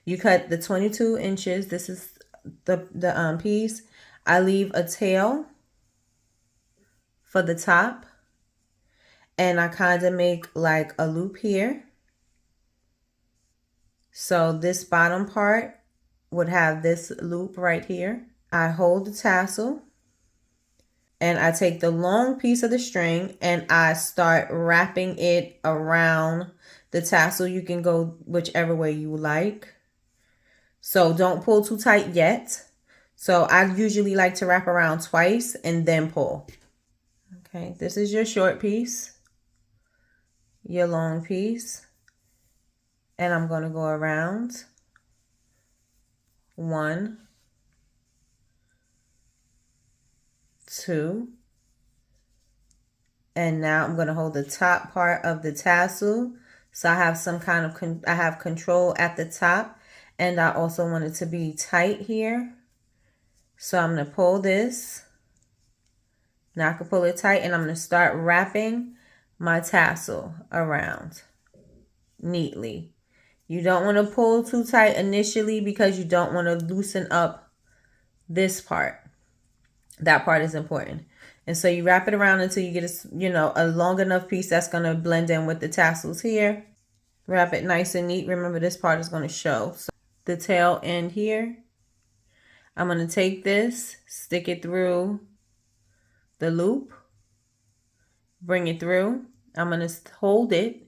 you cut the 22 inches. This is the piece. I leave a tail for the top, and I kind of make like a loop here. So this bottom part would have this loop right here. I hold the tassel and I take the long piece of the string and I start wrapping it around the tassel. You can go whichever way you like. So don't pull too tight yet. So I usually like to wrap around twice and then pull. Okay, this is your short piece, your long piece, and I'm going to go around 1, 2, and now I'm going to hold the top part of the tassel. So I have some kind of, I have control at the top, and I also want it to be tight here. So I'm going to pull this. Now I can pull it tight, and I'm going to start wrapping my tassel around neatly. You don't want to pull too tight initially because you don't want to loosen up this part. That part is important. And so you wrap it around until you get a long enough piece that's going to blend in with the tassels here. Wrap it nice and neat. Remember, this part is going to show. So the tail end here. I'm going to take this, stick it through the loop, bring it through. I'm going to hold it,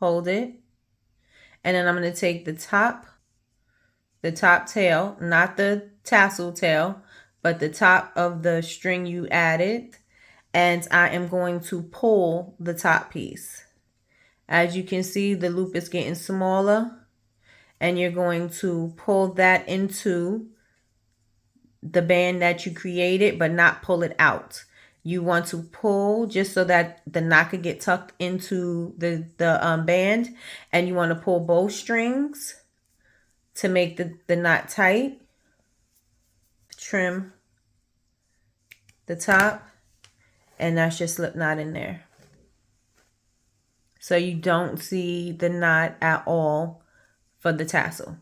and then I'm going to take the top tail, not the tassel tail, but the top of the string you added, and I am going to pull the top piece. As you can see, the loop is getting smaller, and you're going to pull that into the band that you created, but not pull it out. You want to pull just so that the knot could get tucked into the band, and you want to pull both strings to make the knot tight. Trim the top, and that's your slip knot in there. So you don't see the knot at all for the tassel.